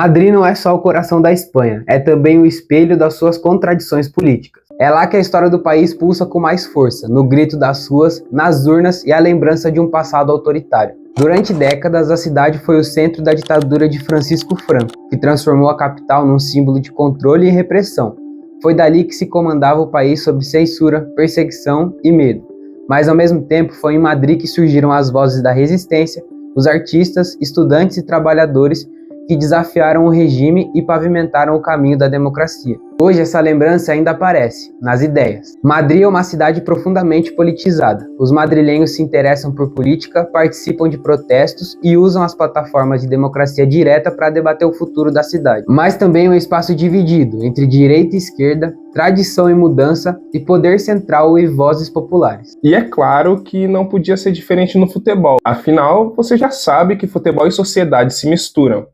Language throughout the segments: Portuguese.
Madrid não é só o coração da Espanha, é também o espelho das suas contradições políticas. É lá que a história do país pulsa com mais força, no grito das ruas, nas urnas e a lembrança de um passado autoritário. Durante décadas, a cidade foi o centro da ditadura de Francisco Franco, que transformou a capital num símbolo de controle e repressão. Foi dali que se comandava o país sob censura, perseguição e medo. Mas ao mesmo tempo foi em Madrid que surgiram as vozes da resistência, os artistas, estudantes e trabalhadores que desafiaram o regime e pavimentaram o caminho da democracia. Hoje essa lembrança ainda aparece nas ideias. Madrid é uma cidade profundamente politizada. Os madrilenhos se interessam por política, participam de protestos e usam as plataformas de democracia direta para debater o futuro da cidade. Mas também é um espaço dividido entre direita e esquerda, tradição e mudança e poder central e vozes populares. E é claro que não podia ser diferente no futebol. Afinal, você já sabe que futebol e sociedade se misturam.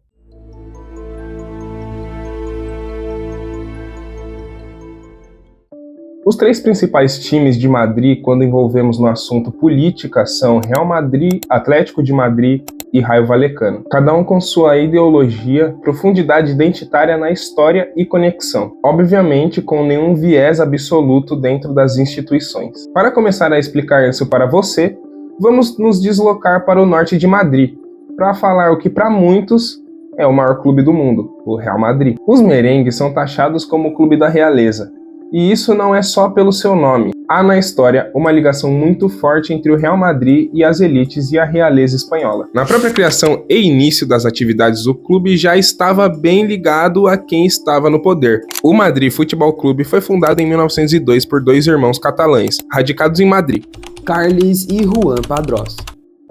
Os três principais times de Madrid, quando envolvemos no assunto política, são Real Madrid, Atlético de Madrid e Rayo Vallecano. Cada um com sua ideologia, profundidade identitária na história e conexão. Obviamente, com nenhum viés absoluto dentro das instituições. Para começar a explicar isso para você, vamos nos deslocar para o norte de Madrid, para falar o que para muitos é o maior clube do mundo, o Real Madrid. Os merengues são taxados como o clube da realeza. E isso não é só pelo seu nome. Há na história uma ligação muito forte entre o Real Madrid e as elites e a realeza espanhola. Na própria criação e início das atividades, o clube já estava bem ligado a quem estava no poder. O Madrid Futebol Clube foi fundado em 1902 por dois irmãos catalães, radicados em Madrid, Carles e Juan Padrós.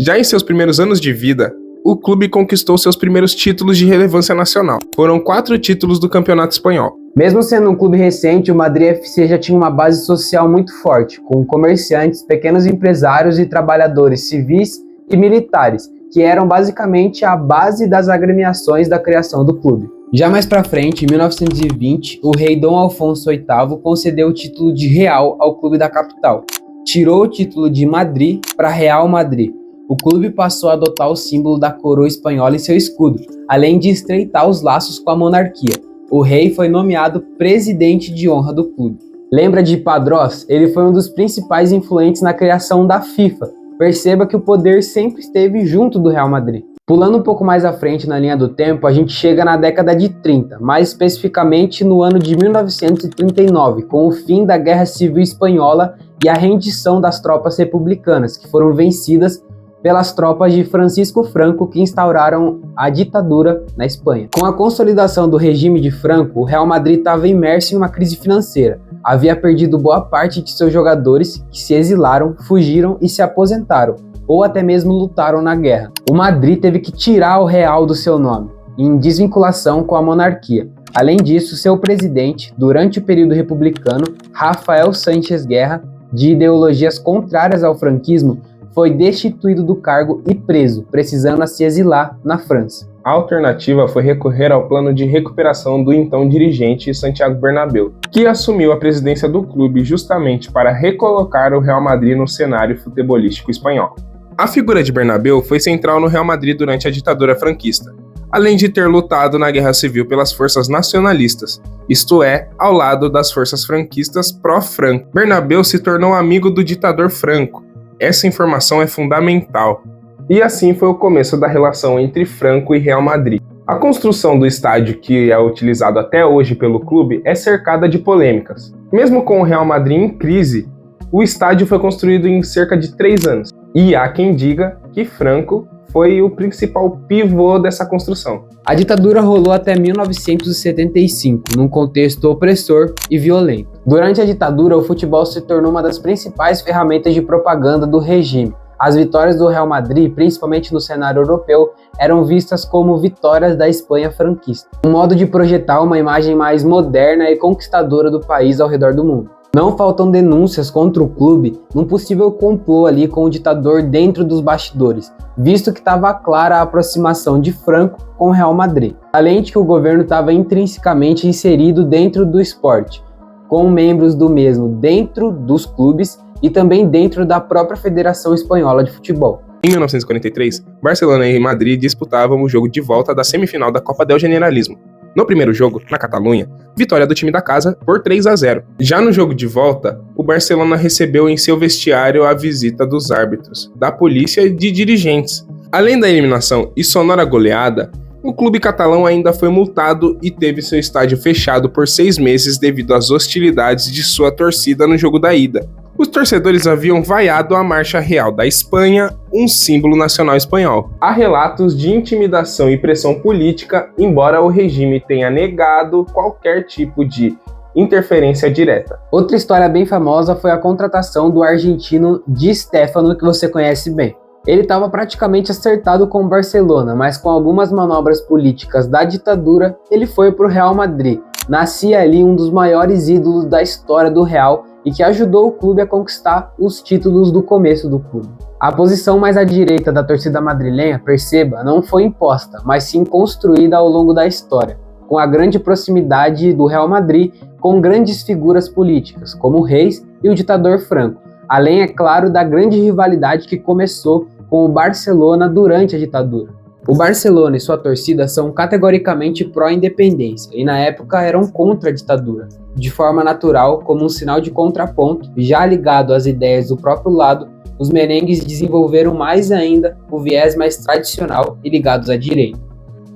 Já em seus primeiros anos de vida, o clube conquistou seus primeiros títulos de relevância nacional. Foram 4 títulos do Campeonato Espanhol. Mesmo sendo um clube recente, o Madrid FC já tinha uma base social muito forte, com comerciantes, pequenos empresários e trabalhadores civis e militares, que eram basicamente a base das agremiações da criação do clube. Já mais pra frente, em 1920, o rei Dom Afonso VIII concedeu o título de Real ao clube da capital. Tirou o título de Madrid para Real Madrid. O clube passou a adotar o símbolo da coroa espanhola em seu escudo, além de estreitar os laços com a monarquia. O rei foi nomeado presidente de honra do clube. Lembra de Padrós? Ele foi um dos principais influentes na criação da FIFA. Perceba que o poder sempre esteve junto do Real Madrid. Pulando um pouco mais à frente na linha do tempo, a gente chega na década de 30, mais especificamente no ano de 1939, com o fim da Guerra Civil Espanhola e a rendição das tropas republicanas, que foram vencidas pelas tropas de Francisco Franco, que instauraram a ditadura na Espanha. Com a consolidação do regime de Franco, o Real Madrid estava imerso em uma crise financeira. Havia perdido boa parte de seus jogadores, que se exilaram, fugiram e se aposentaram, ou até mesmo lutaram na guerra. O Madrid teve que tirar o Real do seu nome, em desvinculação com a monarquia. Além disso, seu presidente, durante o período republicano, Rafael Sánchez Guerra, de ideologias contrárias ao franquismo, foi destituído do cargo e preso, precisando se exilar na França. A alternativa foi recorrer ao plano de recuperação do então dirigente Santiago Bernabéu, que assumiu a presidência do clube justamente para recolocar o Real Madrid no cenário futebolístico espanhol. A figura de Bernabéu foi central no Real Madrid durante a ditadura franquista, além de ter lutado na Guerra Civil pelas forças nacionalistas, isto é, ao lado das forças franquistas pró-Franco. Bernabéu se tornou amigo do ditador Franco. Essa informação é fundamental. E assim foi o começo da relação entre Franco e Real Madrid. A construção do estádio, que é utilizado até hoje pelo clube, é cercada de polêmicas. Mesmo com o Real Madrid em crise, o estádio foi construído em cerca de 3 anos. E há quem diga que Franco foi o principal pivô dessa construção. A ditadura rolou até 1975, num contexto opressor e violento. Durante a ditadura, o futebol se tornou uma das principais ferramentas de propaganda do regime. As vitórias do Real Madrid, principalmente no cenário europeu, eram vistas como vitórias da Espanha franquista, um modo de projetar uma imagem mais moderna e conquistadora do país ao redor do mundo. Não faltam denúncias contra o clube num possível complô ali com o ditador dentro dos bastidores, visto que estava clara a aproximação de Franco com o Real Madrid. Além de que o governo estava intrinsecamente inserido dentro do esporte, com membros do mesmo dentro dos clubes e também dentro da própria Federação Espanhola de Futebol. Em 1943, Barcelona e Madrid disputavam o jogo de volta da semifinal da Copa del Generalísimo. No primeiro jogo, na Catalunha, vitória do time da casa por 3-0. Já no jogo de volta, o Barcelona recebeu em seu vestiário a visita dos árbitros, da polícia e de dirigentes. Além da eliminação e sonora goleada, o clube catalão ainda foi multado e teve seu estádio fechado por 6 meses devido às hostilidades de sua torcida no jogo da ida. Os torcedores haviam vaiado a Marcha Real da Espanha, um símbolo nacional espanhol. Há relatos de intimidação e pressão política, embora o regime tenha negado qualquer tipo de interferência direta. Outra história bem famosa foi a contratação do argentino Di Stéfano, que você conhece bem. Ele estava praticamente acertado com o Barcelona, mas com algumas manobras políticas da ditadura, ele foi para o Real Madrid. Nascia ali um dos maiores ídolos da história do Real e que ajudou o clube a conquistar os títulos do começo do clube. A posição mais à direita da torcida madrilenha, perceba, não foi imposta, mas sim construída ao longo da história, com a grande proximidade do Real Madrid com grandes figuras políticas, como o Reis e o ditador Franco, além, é claro, da grande rivalidade que começou com o Barcelona durante a ditadura. O Barcelona e sua torcida são categoricamente pró-independência e na época eram contra a ditadura, de forma natural, como um sinal de contraponto, já ligado às ideias do próprio lado, os merengues desenvolveram mais ainda o viés mais tradicional e ligados à direita.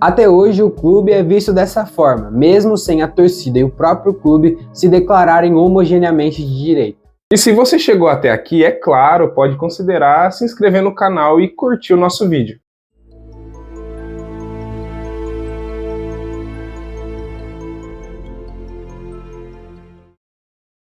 Até hoje o clube é visto dessa forma, mesmo sem a torcida e o próprio clube se declararem homogeneamente de direita. E se você chegou até aqui, é claro, pode considerar se inscrever no canal e curtir o nosso vídeo.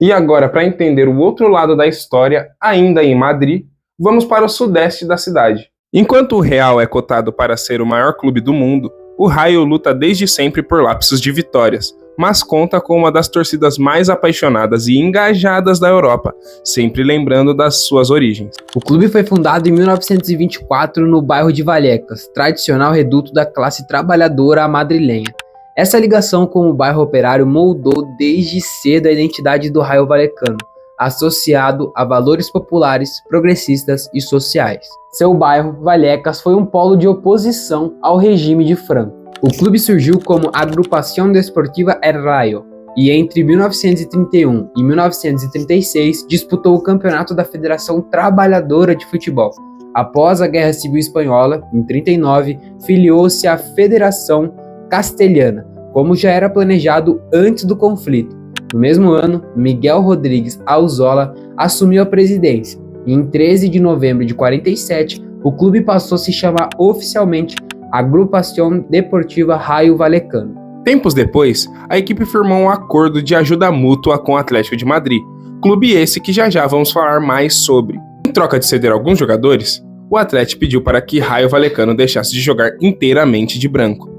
E agora, para entender o outro lado da história, ainda em Madrid, vamos para o sudeste da cidade. Enquanto o Real é cotado para ser o maior clube do mundo, o Rayo luta desde sempre por lapsos de vitórias, mas conta com uma das torcidas mais apaixonadas e engajadas da Europa, sempre lembrando das suas origens. O clube foi fundado em 1924 no bairro de Vallecas, tradicional reduto da classe trabalhadora madrilenha. Essa ligação com o bairro operário moldou desde cedo a identidade do Rayo Vallecano, associado a valores populares, progressistas e sociais. Seu bairro, Vallecas, foi um polo de oposição ao regime de Franco. O clube surgiu como Agrupación Deportiva El Rayo e entre 1931 e 1936 disputou o campeonato da Federação Trabalhadora de Futebol. Após a Guerra Civil Espanhola, em 1939, filiou-se à Federação Castelhana, como já era planejado antes do conflito. No mesmo ano, Miguel Rodríguez Alzola assumiu a presidência e em 13 de novembro de 47, o clube passou a se chamar oficialmente Agrupación Deportiva Rayo Vallecano. Tempos depois, a equipe firmou um acordo de ajuda mútua com o Atlético de Madrid, clube esse que já vamos falar mais sobre. Em troca de ceder alguns jogadores, o Atlético pediu para que Rayo Vallecano deixasse de jogar inteiramente de branco,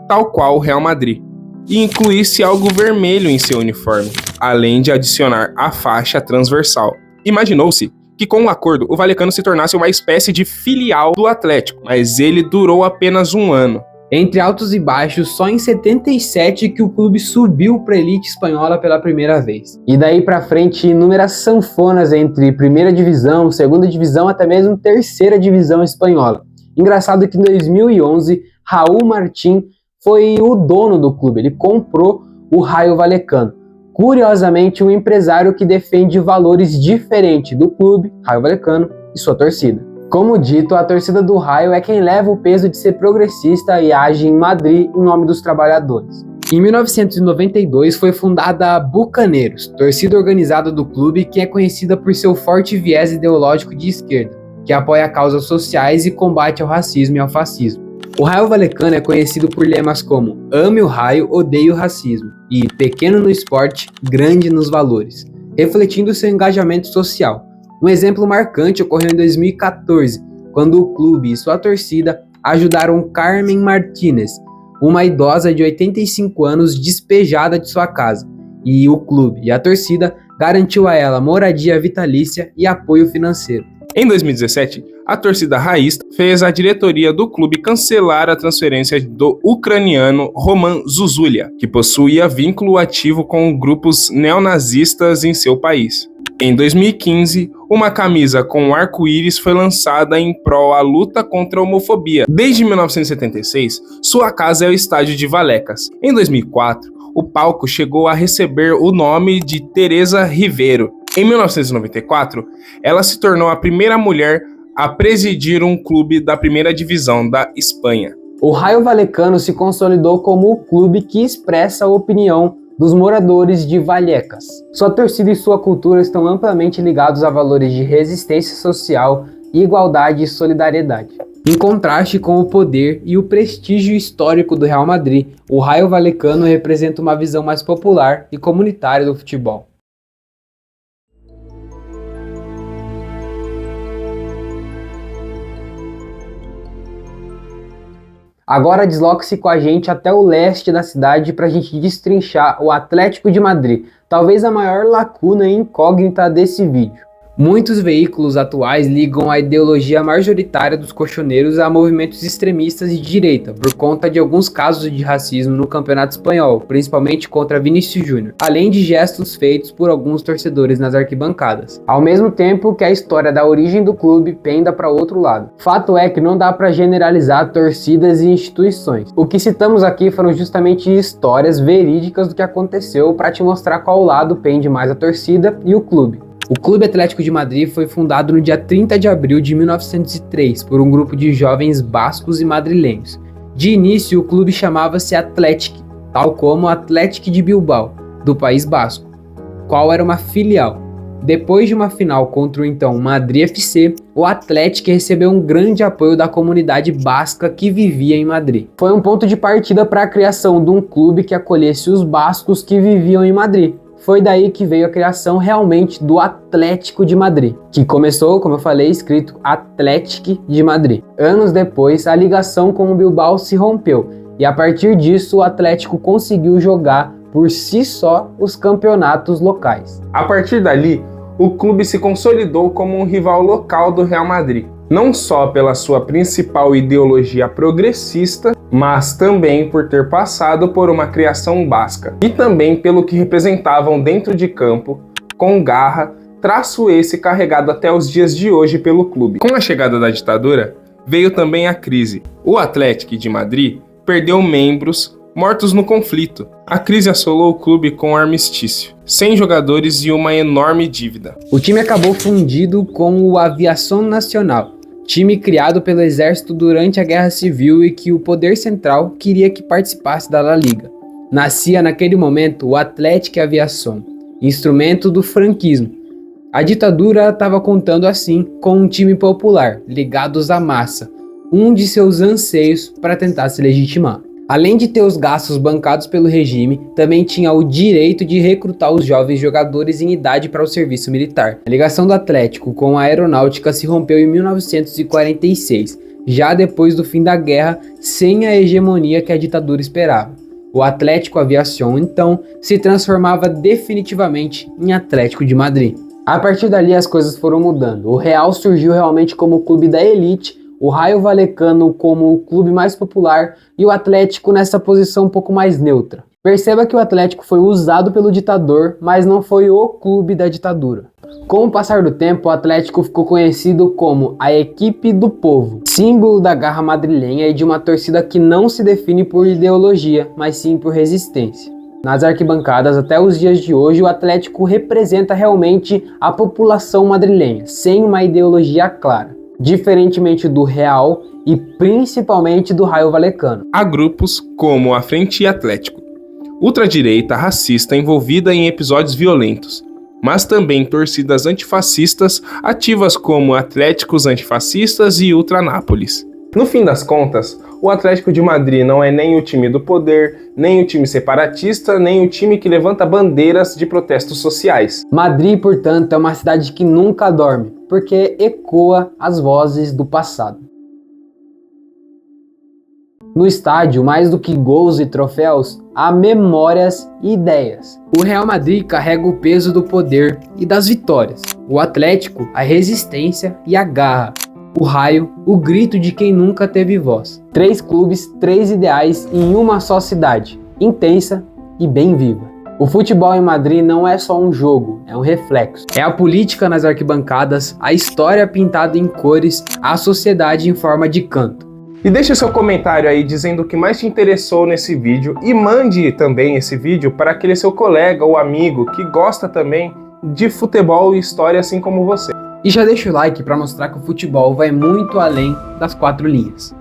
tal qual o Real Madrid, e incluísse algo vermelho em seu uniforme, além de adicionar a faixa transversal. Imaginou-se que com o acordo o Vallecano se tornasse uma espécie de filial do Atlético, mas ele durou apenas um ano. Entre altos e baixos, só em 77 que o clube subiu para a elite espanhola pela primeira vez. E daí para frente, inúmeras sanfonas entre primeira divisão, segunda divisão, até mesmo terceira divisão espanhola. Engraçado que em 2011, Raúl Martín foi o dono do clube, ele comprou o Rayo Vallecano. Curiosamente, um empresário que defende valores diferentes do clube, Rayo Vallecano, e sua torcida. Como dito, a torcida do Rayo é quem leva o peso de ser progressista e age em Madrid em nome dos trabalhadores. Em 1992 foi fundada a Bucaneiros, torcida organizada do clube que é conhecida por seu forte viés ideológico de esquerda, que apoia causas sociais e combate ao racismo e ao fascismo. O Rayo Vallecano é conhecido por lemas como "Ame o Rayo, odeie o racismo" e "Pequeno no esporte, grande nos valores", refletindo seu engajamento social. Um exemplo marcante ocorreu em 2014, quando o clube e sua torcida ajudaram Carmen Martínez, uma idosa de 85 anos despejada de sua casa, e o clube e a torcida garantiu a ela moradia vitalícia e apoio financeiro. Em 2017, a torcida raiz fez a diretoria do clube cancelar a transferência do ucraniano Roman Zuzulya, que possuía vínculo ativo com grupos neonazistas em seu país. Em 2015, uma camisa com um arco-íris foi lançada em prol à luta contra a homofobia. Desde 1976, sua casa é o estádio de Vallecas. Em 2004, o palco chegou a receber o nome de Teresa Rivero. Em 1994, ela se tornou a primeira mulher a presidir um clube da primeira divisão da Espanha. O Rayo Vallecano se consolidou como o clube que expressa a opinião dos moradores de Vallecas. Sua torcida e sua cultura estão amplamente ligados a valores de resistência social, igualdade e solidariedade. Em contraste com o poder e o prestígio histórico do Real Madrid, o Rayo Vallecano representa uma visão mais popular e comunitária do futebol. Agora desloque-se com a gente até o leste da cidade para a gente destrinchar o Atlético de Madrid, talvez a maior lacuna e incógnita desse vídeo. Muitos veículos atuais ligam a ideologia majoritária dos colchoneiros a movimentos extremistas de direita, por conta de alguns casos de racismo no Campeonato Espanhol, principalmente contra Vinícius Júnior, além de gestos feitos por alguns torcedores nas arquibancadas. Ao mesmo tempo que a história da origem do clube penda para outro lado. Fato é que não dá para generalizar torcidas e instituições. O que citamos aqui foram justamente histórias verídicas do que aconteceu para te mostrar qual lado pende mais a torcida e o clube. O Clube Atlético de Madrid foi fundado no dia 30 de abril de 1903 por um grupo de jovens bascos e madrilenhos. De início, o clube chamava-se Athletic, tal como o Athletic de Bilbao, do País Basco, qual era uma filial. Depois de uma final contra o então Madrid FC, o Athletic recebeu um grande apoio da comunidade basca que vivia em Madrid. Foi um ponto de partida para a criação de um clube que acolhesse os bascos que viviam em Madrid. Foi daí que veio a criação realmente do Atlético de Madrid, que começou, como eu falei, escrito Athletic de Madrid. Anos depois, a ligação com o Bilbao se rompeu e a partir disso o Atlético conseguiu jogar por si só os campeonatos locais. A partir dali, o clube se consolidou como um rival local do Real Madrid, não só pela sua principal ideologia progressista, mas também por ter passado por uma criação basca, e também pelo que representavam dentro de campo, com garra, traço esse carregado até os dias de hoje pelo clube. Com a chegada da ditadura, veio também a crise. O Atlético de Madrid perdeu membros mortos no conflito. A crise assolou o clube com armistício, 100 jogadores e uma enorme dívida. O time acabou fundido com o Aviación Nacional, time criado pelo exército durante a Guerra Civil e que o poder central queria que participasse da La Liga. Nascia naquele momento o Atlético Aviación, instrumento do franquismo. A ditadura estava contando assim com um time popular, ligados à massa, um de seus anseios para tentar se legitimar. Além de ter os gastos bancados pelo regime, também tinha o direito de recrutar os jovens jogadores em idade para o serviço militar. A ligação do Atlético com a aeronáutica se rompeu em 1946, já depois do fim da guerra, sem a hegemonia que a ditadura esperava. O Atlético Aviación, então, se transformava definitivamente em Atlético de Madrid. A partir dali as coisas foram mudando. O Real surgiu realmente como o clube da elite, o Rayo Vallecano como o clube mais popular e o Atlético nessa posição um pouco mais neutra. Perceba que o Atlético foi usado pelo ditador, mas não foi o clube da ditadura. Com o passar do tempo, o Atlético ficou conhecido como a equipe do povo, símbolo da garra madrilenha e de uma torcida que não se define por ideologia, mas sim por resistência. Nas arquibancadas, até os dias de hoje, o Atlético representa realmente a população madrilenha, sem uma ideologia clara. Diferentemente do Real e principalmente do Rayo Vallecano. Há grupos como a Frente Atlético, ultradireita racista envolvida em episódios violentos, mas também torcidas antifascistas ativas como Atléticos Antifascistas e Ultranápolis. No fim das contas, o Atlético de Madrid não é nem o time do poder, nem o time separatista, nem o time que levanta bandeiras de protestos sociais. Madrid, portanto, é uma cidade que nunca dorme, porque ecoa as vozes do passado. No estádio, mais do que gols e troféus, há memórias e ideias. O Real Madrid carrega o peso do poder e das vitórias. O Atlético, a resistência e a garra. O Rayo, o grito de quem nunca teve voz. 3 clubes, 3 ideais em uma só cidade, intensa e bem viva. O futebol em Madrid não é só um jogo, é um reflexo. É a política nas arquibancadas, a história pintada em cores, a sociedade em forma de canto. E deixe seu comentário aí dizendo o que mais te interessou nesse vídeo e mande também esse vídeo para aquele seu colega ou amigo que gosta também de futebol e história assim como você. E já deixa o like para mostrar que o futebol vai muito além das 4 linhas.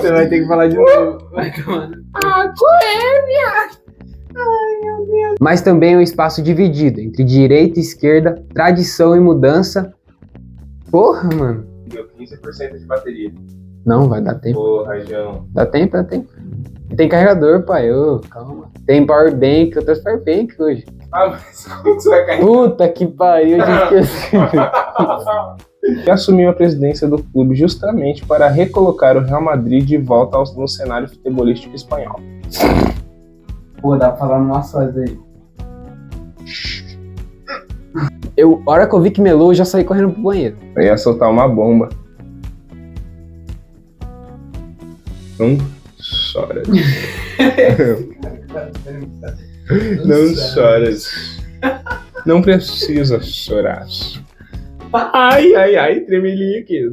Você vai ter que falar de novo. Vai tomar. Mas também é um espaço dividido entre direita e esquerda, tradição e mudança. Porra, mano. Deu 15% de bateria. Não, vai dar tempo. Porra, João. Dá tempo, dá tempo. Tem carregador, pai. Ô, calma. Tem power bank, eu trouxe power bank hoje. Ah, mas como que você vai cair? Puta que pariu, eu já esqueci. E assumiu a presidência do clube justamente para recolocar o Real Madrid de volta no cenário futebolístico espanhol. Pô, dá pra falar numa só aí. A hora que eu vi que melou, eu já saí correndo pro banheiro. Eu ia soltar uma bomba. Não chora. Não choras. Não precisa chorar. Ai, ai, ai, tremelinho aqui.